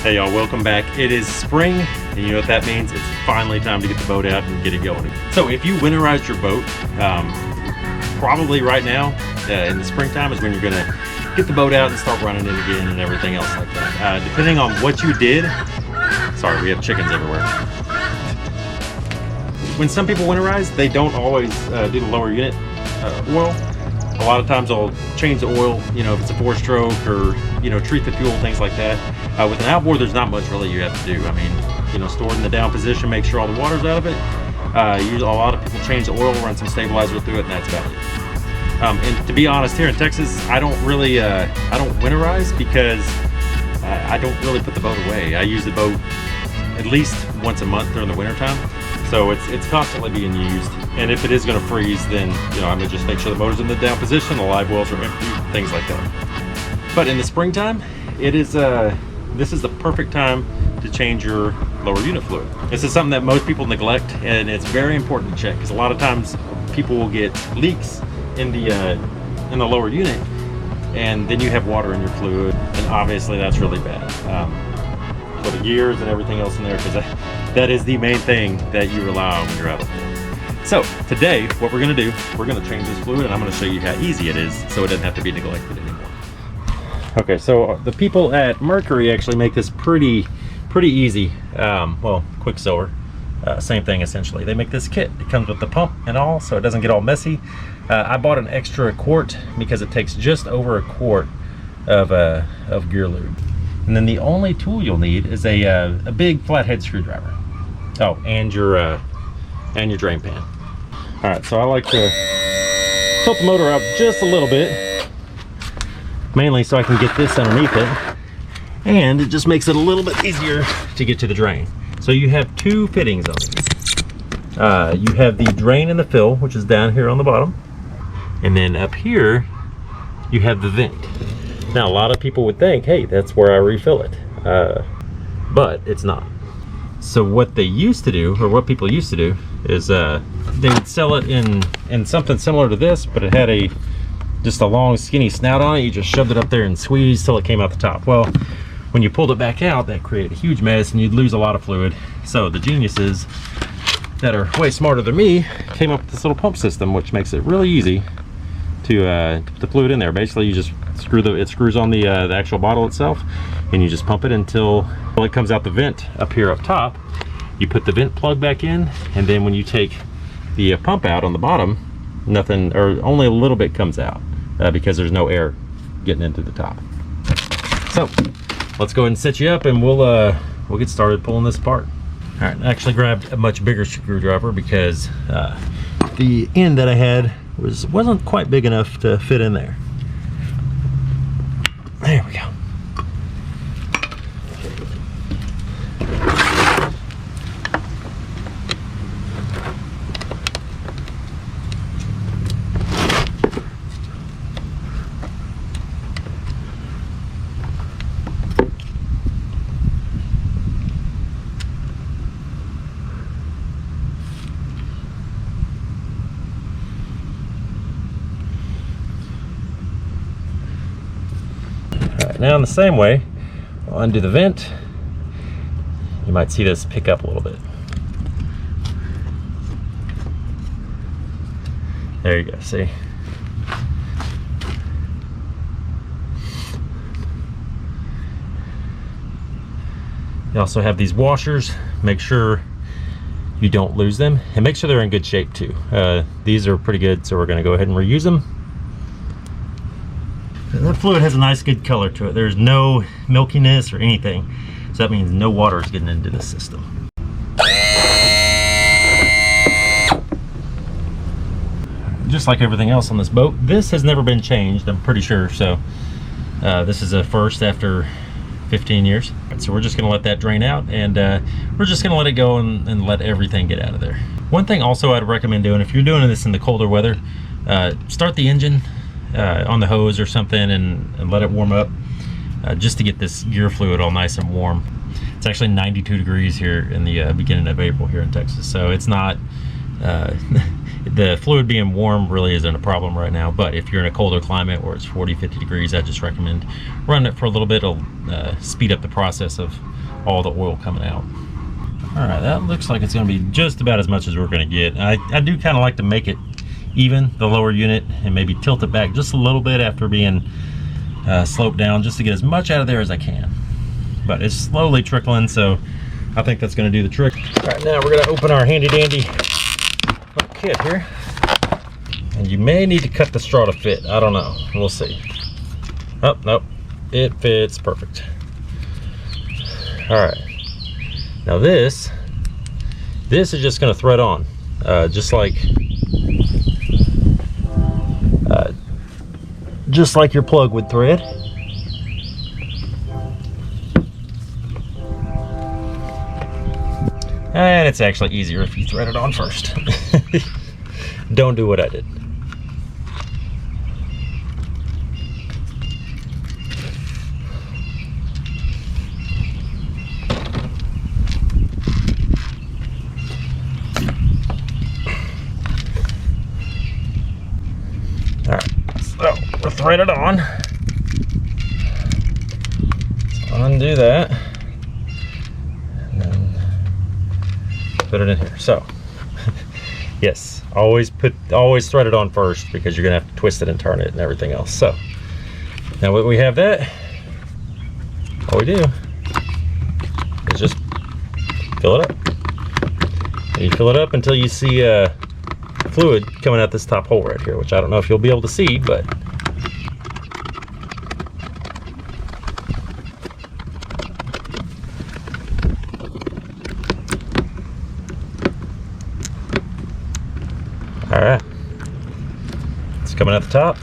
Hey y'all, welcome back. It is spring, and you know what that means? It's finally time to get the boat out and get it going. So if you winterized your boat, probably right now in the springtime is when you're gonna get the boat out and start running it again and everything else like that. Depending on what you did, sorry, we have chickens everywhere. When some people winterize, they don't always do the lower unit oil. A lot of times they'll change the oil, you know, if it's a 4-stroke, or, you know, treat the fuel, things like that. With an outboard, there's not much really you have to do. I mean, you know, store it in the down position, make sure all the water's out of it. A lot of people change the oil, run some stabilizer through it, and that's about it. And to be honest, here in Texas, I don't really, I don't winterize because I don't really put the boat away. I use the boat at least once a month during the winter time. So it's constantly being used. And if it is gonna freeze, then, you know, I'm gonna just make sure the motor's in the down position, the live wells are empty, things like that. But in the springtime, it is, this is the perfect time to change your lower unit fluid. This is something that most people neglect, and it's very important to check, because a lot of times people will get leaks in the lower unit, and then you have water in your fluid, and obviously that's really bad. For the gears and everything else in there, because that is the main thing that you rely on when you're out of there. So today, what we're gonna do, we're gonna change this fluid, and I'm gonna show you how easy it is, so it doesn't have to be neglected anymore. Okay, so the people at Mercury actually make this pretty easy. Well, Quicksilver, same thing essentially. They make this kit. It comes with the pump and all, so it doesn't get all messy. I bought an extra quart because it takes just over a quart of gear lube. And then the only tool you'll need is a big flathead screwdriver. Oh, and your drain pan. All right, so I like to tilt the motor up just a little bit, mainly so I can get this underneath it, and it just makes it a little bit easier to get to the drain. So you have two fittings on it. You have the drain and the fill, which is down here on the bottom, and then up here you have the vent. Now a lot of people would think, hey, that's where I refill it, but it's not. So what they used to do, or what people used to do, is they would sell it in something similar to this, but it had just a long skinny snout on it. You just shoved it up there and squeezed till it came out the top. Well, when you pulled it back out, that created a huge mess and you'd lose a lot of fluid. So the geniuses that are way smarter than me came up with this little pump system, which makes it really easy to put the fluid in there. Basically, you just it screws on the actual bottle itself, and you just pump it until it comes out the vent up here up top. You put the vent plug back in, and then when you take the pump out on the bottom, nothing, or only a little bit comes out because there's no air getting into the top. So let's go ahead and set you up, and we'll get started pulling this apart. All right, I actually grabbed a much bigger screwdriver because the end that I had wasn't quite big enough to fit in there. There we go. Now in the same way, I'll undo the vent. You might see this pick up a little bit. There you go, see? You also have these washers. Make sure you don't lose them, and make sure they're in good shape too. These are pretty good, so we're gonna go ahead and reuse them. That fluid has a nice good color to it. There's no milkiness or anything. So that means no water is getting into the system. Just like everything else on this boat, this has never been changed, I'm pretty sure. So this is a first after 15 years. So we're just gonna let that drain out, and we're just gonna let it go and let everything get out of there. One thing also I'd recommend doing, if you're doing this in the colder weather, start the engine on the hose or something and let it warm up, just to get this gear fluid all nice and warm. It's actually 92 degrees here in the beginning of April here in Texas, so it's not The fluid being warm really isn't a problem right now, but if you're in a colder climate where it's 40-50 degrees, I just recommend running it for a little bit. It'll speed up the process of all the oil coming out. All right, that looks like it's going to be just about as much as we're going to get. I do kind of like to make it even, the lower unit, and maybe tilt it back just a little bit after being sloped down, just to get as much out of there as I can. But it's slowly trickling, so I think that's going to do the trick. All right, now we're going to open our handy dandy kit here, and you may need to cut the straw to fit. I don't know, we'll see. Oh, nope, it fits perfect. All right, now this is just going to thread on, just like your plug would thread. And it's actually easier if you thread it on first. Don't do what I did. All right, so we'll thread it on. So undo that. Put it in here. So yes, always thread it on first, because you're gonna have to twist it and turn it and everything else. So now that we have that, all we do is just fill it up. And you fill it up until you see fluid coming out this top hole right here, which I don't know if you'll be able to see, but all right, it's coming out the top,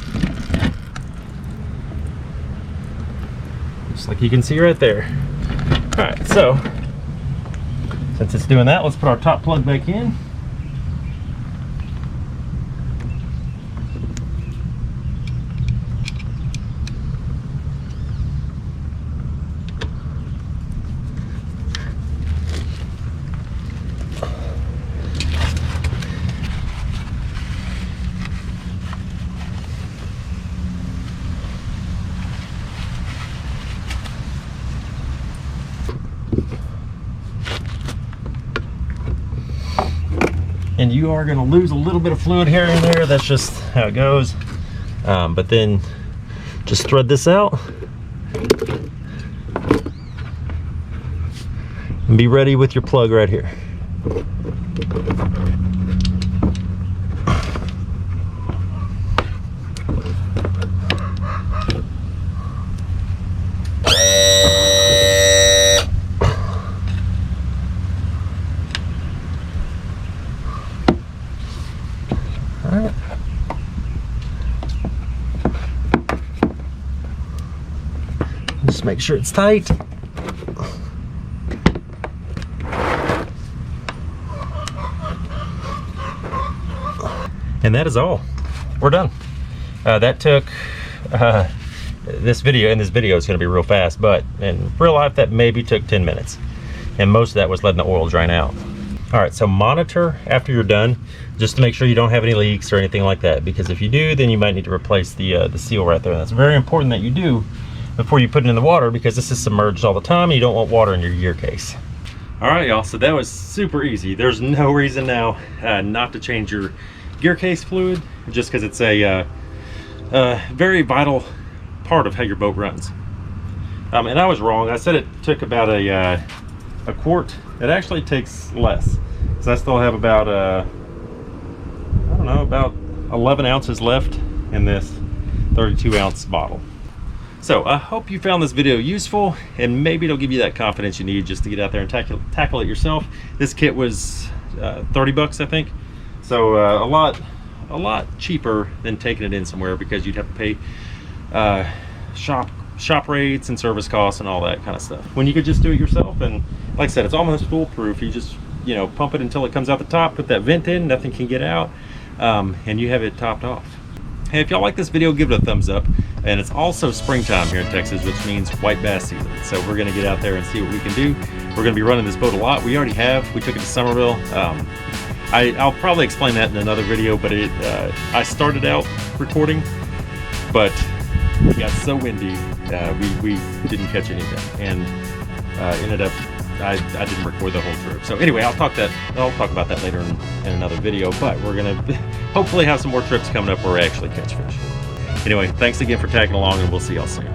just like you can see right there. All right, so since it's doing that, let's put our top plug back in. And you are going to lose a little bit of fluid here and there. That's just how it goes. But then just thread this out and be ready with your plug right here. Just make sure it's tight. And that is all. We're done. That took this video, and this video is going to be real fast, but in real life that maybe took 10 minutes, and most of that was letting the oil drain out. All right, so monitor after you're done, just to make sure you don't have any leaks or anything like that, because if you do, then you might need to replace the seal right there. And that's very important that you do before you put it in the water, because this is submerged all the time and you don't want water in your gear case. All right, y'all, so that was super easy. There's no reason now not to change your gear case fluid, just because it's a very vital part of how your boat runs. And I was wrong. I said it took about a quart. It actually takes less, so I still have about I don't know, about 11 ounces left in this 32-ounce bottle. So I hope you found this video useful, and maybe it'll give you that confidence you need just to get out there and tackle it yourself. This kit was 30 bucks, I think. So a lot cheaper than taking it in somewhere, because you'd have to pay shop rates and service costs and all that kind of stuff, when you could just do it yourself. And like I said, it's almost foolproof. You just, you know, pump it until it comes out the top, put that vent in, nothing can get out, and you have it topped off. Hey, if y'all like this video, give it a thumbs up. And it's also springtime here in Texas, which means white bass season. So we're gonna get out there and see what we can do. We're gonna be running this boat a lot. We already have. We took it to Somerville. I'll probably explain that in another video, but I started out recording, but it got so windy, we didn't catch anything, and ended up I didn't record the whole trip. So anyway, I'll talk about that later in another video. But we're gonna hopefully have some more trips coming up where we actually catch fish. Anyway, thanks again for tagging along, and we'll see y'all soon.